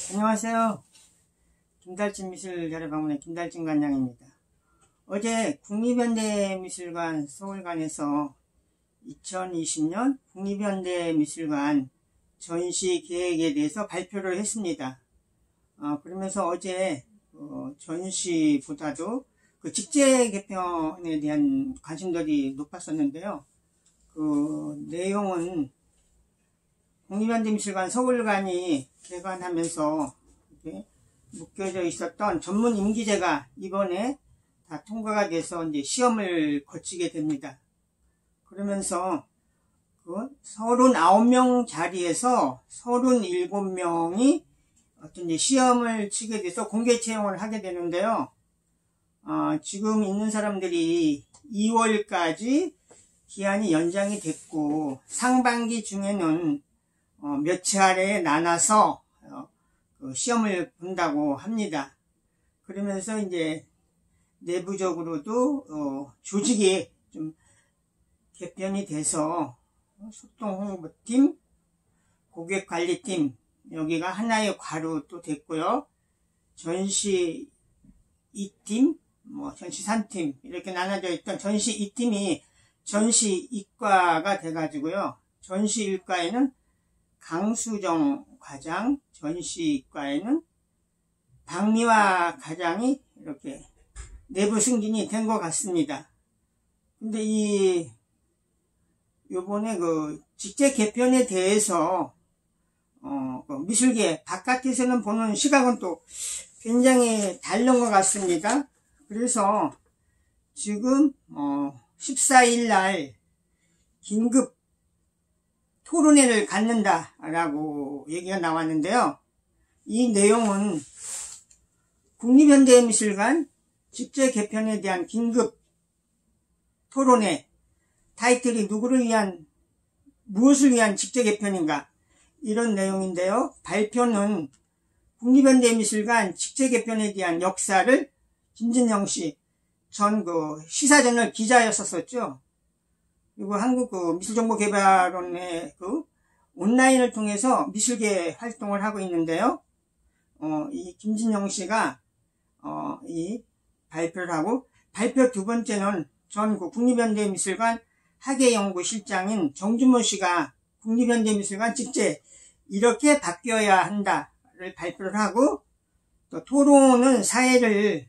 안녕하세요. 김달진 미술자료 방문의 김달진 관장입니다. 어제 국립현대미술관 서울관에서 2020년 국립현대미술관 전시 계획에 대해서 발표를 했습니다. 그러면서 어제 전시보다도 그 직제 개편에 대한 관심들이 높았었는데요. 그 내용은 국립현대미술관 서울관이 개관하면서 이렇게 묶여져 있었던 전문 임기제가 이번에 다 통과가 돼서 이제 시험을 거치게 됩니다. 그러면서 그 39명 자리에서 37명이 어떤 이제 시험을 치게 돼서 공개 채용을 하게 되는데요. 지금 있는 사람들이 2월까지 기한이 연장이 됐고 상반기 중에는 몇 차례에 나눠서 시험을 본다고 합니다. 그러면서 이제 내부적으로도 조직이 좀 개편이 돼서 소통홍보팀, 고객관리팀 여기가 하나의 과로 또 됐고요. 전시 2팀, 전시 3팀 이렇게 나눠져 있던 전시 2팀이 전시 2과가 돼가지고요. 전시 1과에는 강수정 과장, 전시과에는 박미화 과장이 이렇게 내부 승진이 된 것 같습니다. 근데 요번에 그 직제 개편에 대해서 미술계 바깥에서는 보는 시각은 또 굉장히 다른 것 같습니다. 그래서 지금 14일 날 긴급 토론회를 갖는다라고 얘기가 나왔는데요. 이 내용은 국립현대미술관 직제 개편에 대한 긴급 토론회, 타이틀이 무엇을 위한 직제 개편인가 이런 내용인데요. 발표는 국립현대미술관 직제 개편에 대한 역사를 김진영 씨 전 시사저널 기자였었죠. 그리고 한국미술정보개발원의 온라인을 통해서 미술계 활동을 하고 있는데요. 이 김진영 씨가 이 발표를 하고, 발표 두 번째는 전 국립현대미술관 학예연구실장인 정준모 씨가 국립현대미술관 직제 이렇게 바뀌어야 한다를 발표를 하고, 또 토론은 사회를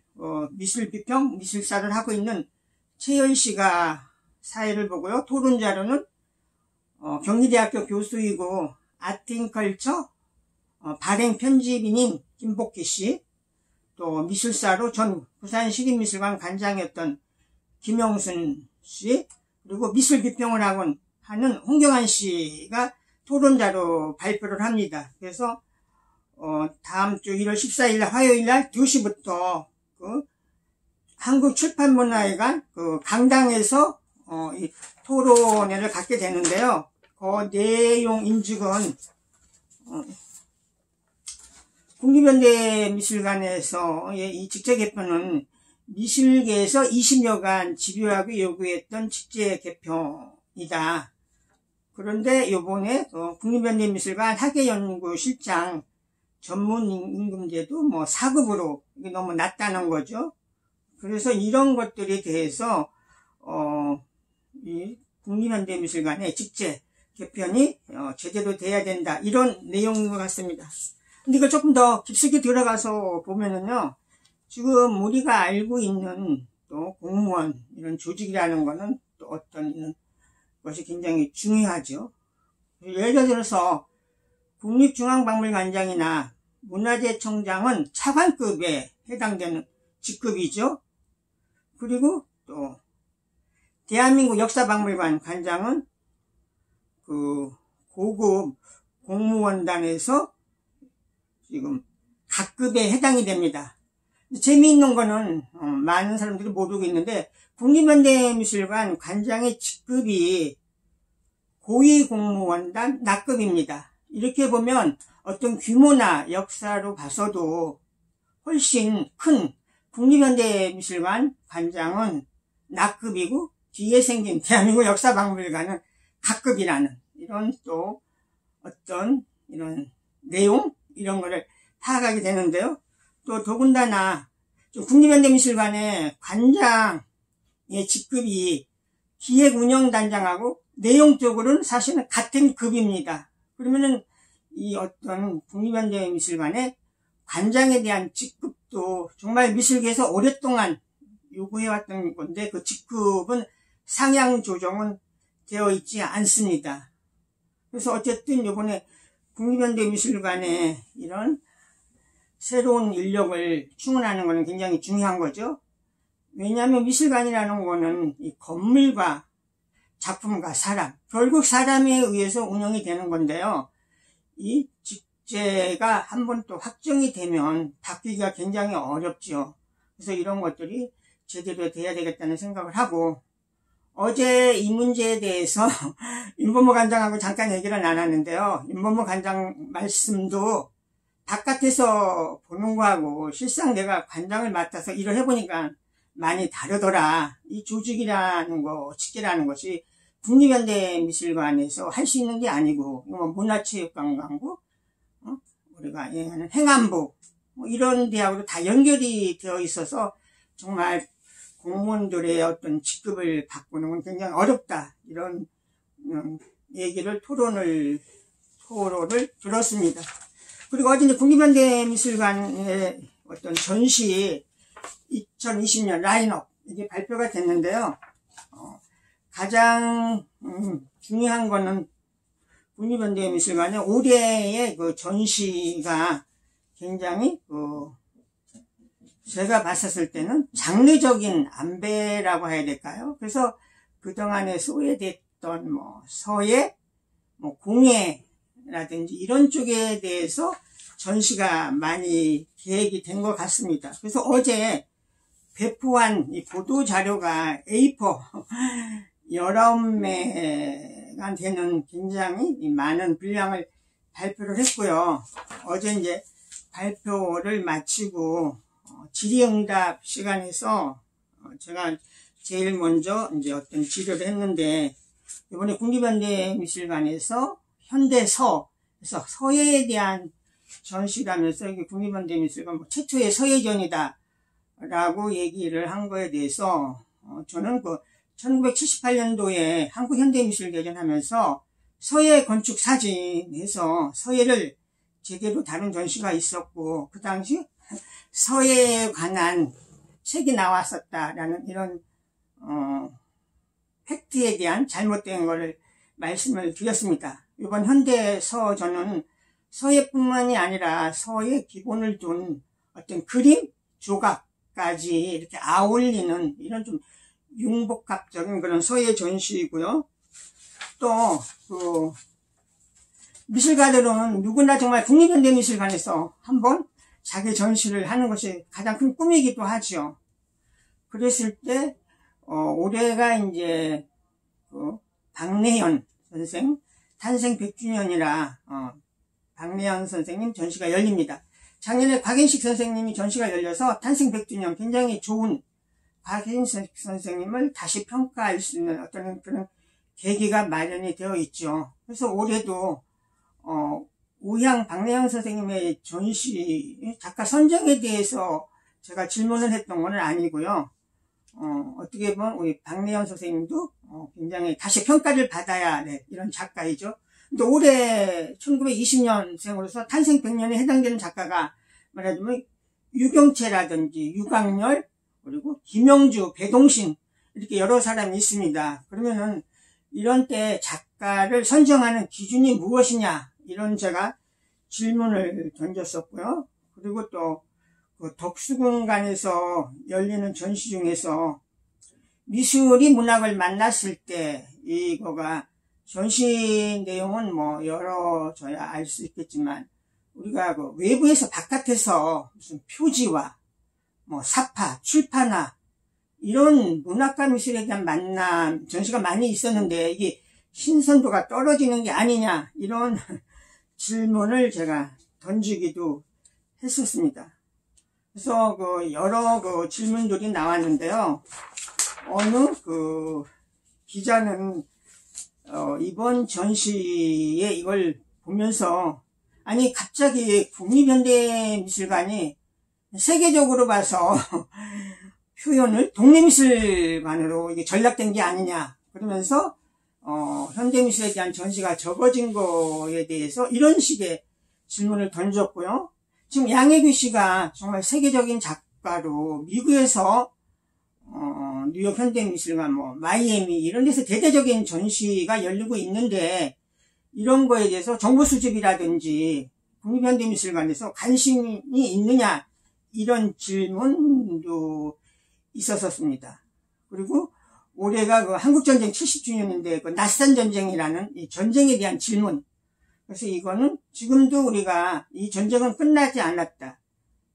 미술비평, 미술사를 하고 있는 최열 씨가 사회를 보고요. 토론 자료는 경희대학교 교수이고 아트앤컬처 발행 편집인인 김복희 씨, 또 미술사로 전 부산시립미술관 관장이었던 김영순 씨, 그리고 미술 비평을 하는 홍경환 씨가 토론 자료 발표를 합니다. 그래서 다음 주 1월 14일 날 화요일 날 2시부터 한국출판문화회관 강당에서 이 토론회를 갖게 되는데요. 그 내용 인증은 국립현대미술관에서 이 직제 개편은 미술계에서 20여간 집요하게 요구했던 직제 개편이다. 그런데 요번에 국립현대미술관 학예연구실장 전문 임금제도 4급으로 이게 너무 낮다는 거죠. 그래서 이런 것들에 대해서 이 국립현대미술관의 직제 개편이 제대로 돼야 된다, 이런 내용인 것 같습니다. 근데 이걸 조금 더 깊숙이 들어가서 보면은요, 지금 우리가 알고 있는 또 공무원 이런 조직이라는 거는 또 어떤 것이 굉장히 중요하죠. 예를 들어서 국립중앙박물관장이나 문화재청장은 차관급에 해당되는 직급이죠. 그리고 또 대한민국 역사박물관 관장은 고급 공무원단에서 지금 각급에 해당이 됩니다. 재미있는 거는 많은 사람들이 모르고 있는데, 국립현대미술관 관장의 직급이 고위공무원단 낙급입니다. 이렇게 보면 어떤 규모나 역사로 봐서도 훨씬 큰 국립현대미술관 관장은 낙급이고, 뒤에 생긴 대한민국 역사박물관은 각급이라는 이런 또 어떤 이런 내용 이런 거를 파악하게 되는데요. 또 더군다나 국립현대미술관의 관장의 직급이 기획운영단장하고 내용적으로는 사실은 같은 급입니다. 그러면은 이 어떤 국립현대미술관의 관장에 대한 직급도 정말 미술계에서 오랫동안 요구해왔던 건데 그 직급은 상향 조정은 되어 있지 않습니다. 그래서 어쨌든 이번에 국립현대미술관에 이런 새로운 인력을 충원하는 것은 굉장히 중요한 거죠. 왜냐하면 미술관이라는 거는 이 건물과 작품과 사람, 결국 사람에 의해서 운영이 되는 건데요. 이 직제가 한번 또 확정이 되면 바뀌기가 굉장히 어렵죠. 그래서 이런 것들이 제대로 돼야 되겠다는 생각을 하고, 어제 이 문제에 대해서 윤범호 관장하고 잠깐 얘기를 나눴는데요. 윤범호 관장 말씀도 바깥에서 보는 거하고 실상 내가 관장을 맡아서 일을 해보니까 많이 다르더라. 이 조직이라는 거, 직계라는 것이 국립현대미술관에서 할 수 있는 게 아니고, 문화체육관광부, 우리가 하는 행안부, 이런 데하고도 다 연결이 되어 있어서 정말 공무원들의 어떤 직급을 바꾸는 건 굉장히 어렵다. 이런 얘기를 토론을 들었습니다. 그리고 어제 국립현대미술관의 어떤 전시 2020년 라인업 이게 발표가 됐는데요. 가장 중요한 거는 국립현대미술관의 올해의 그 전시가 굉장히 제가 봤었을 때는 장르적인 안배라고 해야 될까요? 그래서 그동안에 소외됐던 서예, 공예라든지 이런 쪽에 대해서 전시가 많이 계획이 된 것 같습니다. 그래서 어제 배포한 이 보도자료가 A4 19매가 되는 굉장히 많은 분량을 발표를 했고요. 어제 이제 발표를 마치고 질의응답 시간에서 제가 제일 먼저 이제 어떤 질의를 했는데, 이번에 국립현대미술관에서 현대서, 그래서 서예에 대한 전시라면서 이게 국립현대미술관 최초의 서예전이다 라고 얘기를 한 거에 대해서 저는 1978년도에 한국현대미술대전 하면서 서예 건축 사진에서 서예를 제대로 다룬 전시가 있었고, 그 당시 서예에 관한 책이 나왔었다라는 이런 팩트에 대한 잘못된 거를 말씀을 드렸습니다. 이번 현대서전은 서예뿐만이 아니라 서예 기본을 둔 어떤 그림, 조각까지 이렇게 아울리는 이런 좀 융복합적인 그런 서예 전시이고요. 또 미술가들은 누구나 정말 국립현대미술관에서 한번 자기 전시를 하는 것이 가장 큰 꿈이기도 하죠. 그랬을 때 올해가 이제 박내현 선생 탄생 100주년이라 박내현 선생님 전시가 열립니다. 작년에 곽인식 선생님이 전시가 열려서 탄생 100주년 굉장히 좋은 곽인식 선생님을 다시 평가할 수 있는 어떤 그런 계기가 마련이 되어 있죠. 그래서 올해도 오향 박내현 선생님의 전시 작가 선정에 대해서 제가 질문을 했던 건 아니고요. 어떻게 보면 우리 박내현 선생님도 굉장히 다시 평가를 받아야 될 이런 작가이죠. 근데 올해 1920년생으로서 탄생 100년에 해당되는 작가가 말하자면 유경채라든지 유강렬, 그리고 김영주, 배동신 이렇게 여러 사람이 있습니다. 그러면은 이런 때 작가를 선정하는 기준이 무엇이냐, 이런 제가 질문을 던졌었고요. 그리고 또 그 덕수궁관에서 열리는 전시 중에서 미술이 문학을 만났을 때 이거가 전시 내용은 열어줘야 알 수 있겠지만, 우리가 그 외부에서 바깥에서 무슨 표지와 사파, 출판화 이런 문학과 미술에 대한 만남 전시가 많이 있었는데 이게 신선도가 떨어지는 게 아니냐, 이런 질문을 제가 던지기도 했었습니다. 그래서 여러 질문들이 나왔는데요. 어느 기자는 이번 전시에 이걸 보면서 아니 갑자기 국립현대미술관이 세계적으로 봐서 표현을 독립미술관으로 이게 전락된 게 아니냐 그러면서 현대미술에 대한 전시가 적어진 거에 대해서 이런 식의 질문을 던졌고요. 지금 양혜규 씨가 정말 세계적인 작가로 미국에서 뉴욕 현대미술관, 마이애미 이런 데서 대대적인 전시가 열리고 있는데 이런 거에 대해서 정보 수집이라든지 국립현대미술관에서 관심이 있느냐 이런 질문도 있었습니다. 그리고 올해가 그 한국전쟁 70주년인데 그 낯선전쟁이라는 이 전쟁에 대한 질문. 그래서 이거는 지금도 우리가 이 전쟁은 끝나지 않았다.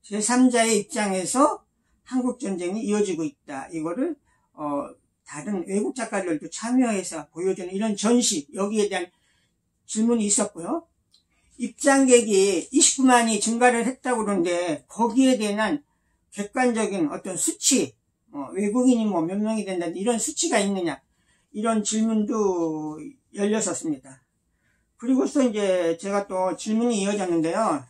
제3자의 입장에서 한국전쟁이 이어지고 있다. 이거를 다른 외국 작가들도 참여해서 보여주는 이런 전시, 여기에 대한 질문이 있었고요. 입장객이 29만이 증가를 했다고 그러는데 거기에 대한 객관적인 어떤 수치, 외국인이 몇 명이 된다 이런 수치가 있느냐 이런 질문도 열렸었습니다. 그리고서 이제 제가 또 질문이 이어졌는데요.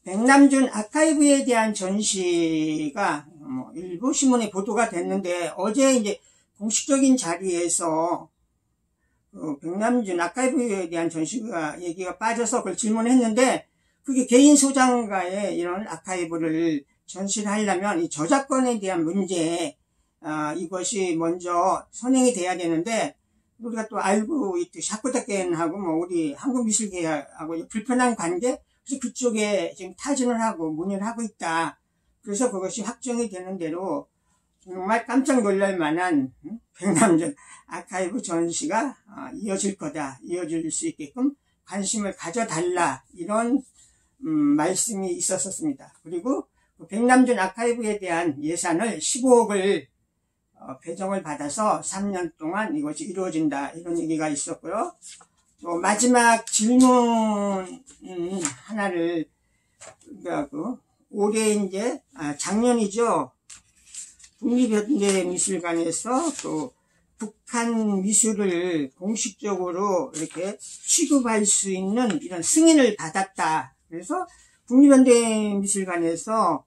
백남준 아카이브에 대한 전시가 일부 신문에 보도가 됐는데 어제 이제 공식적인 자리에서 백남준 아카이브에 대한 전시가 얘기가 빠져서 그걸 질문했는데 그게 개인 소장가의 이런 아카이브를 전시를 하려면 이 저작권에 대한 문제 이것이 먼저 선행이 돼야 되는데 우리가 또 알고 있듯이 하코다켄하고 우리 한국미술계하고 불편한 관계 그래서 그쪽에 지금 타진을 하고 문의를 하고 있다. 그래서 그것이 확정이 되는 대로 정말 깜짝 놀랄 만한 백남준 아카이브 전시가 이어질 거다. 이어질 수 있게끔 관심을 가져달라. 이런 말씀이 있었습니다. 그리고 백남준 아카이브에 대한 예산을 15억을 배정을 받아서 3년 동안 이것이 이루어진다. 이런 얘기가 있었고요. 또 마지막 질문 하나를 올해 이제 작년이죠. 국립현대미술관에서 또 북한 미술을 공식적으로 이렇게 취급할 수 있는 이런 승인을 받았다. 그래서 국립현대미술관에서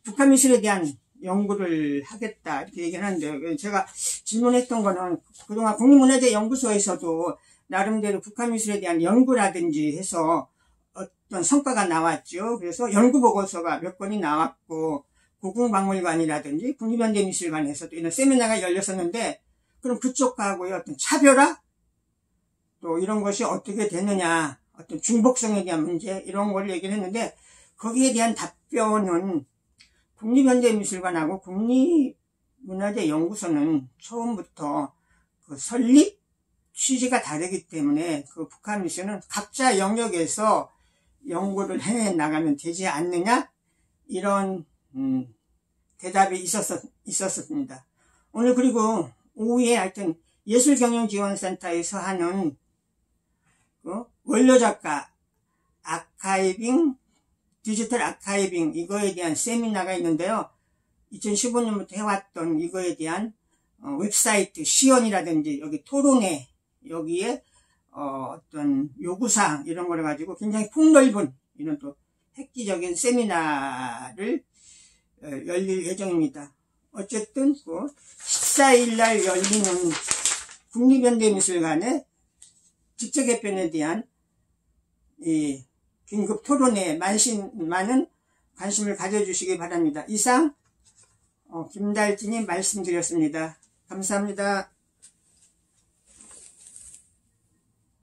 북한 미술에 대한 연구를 하겠다 이렇게 얘기를 하는데 제가 질문했던 거는 그동안 국립문화재연구소에서도 나름대로 북한 미술에 대한 연구라든지 해서 어떤 성과가 나왔죠. 그래서 연구보고서가 몇 건이 나왔고 고궁박물관이라든지 국립현대미술관에서도 이런 세미나가 열렸었는데 그럼 그쪽하고의 어떤 차별화 또 이런 것이 어떻게 되느냐 어떤 중복성에 대한 문제 이런 걸 얘기를 했는데 거기에 대한 답변은 국립현대미술관하고 국립문화재연구소는 처음부터 그 설립 취지가 다르기 때문에 그 북한 미술은 각자 영역에서 연구를 해 나가면 되지 않느냐 이런 대답이 있었습니다. 오늘 그리고 오후에 하여튼 예술경영지원센터에서 하는 그 원료작가 아카이빙 디지털 아카이빙 이거에 대한 세미나가 있는데요. 2015년부터 해왔던 이거에 대한 웹사이트 시연이라든지 여기 토론회 여기에 어떤 요구사항 이런 거를 가지고 굉장히 폭넓은 이런 또 획기적인 세미나를 열릴 예정입니다. 어쨌든 14일날 열리는 국립현대미술관의 직접 개편에 대한 이 긴급 토론에 많은 관심을 가져주시기 바랍니다. 이상 김달진이 말씀드렸습니다. 감사합니다.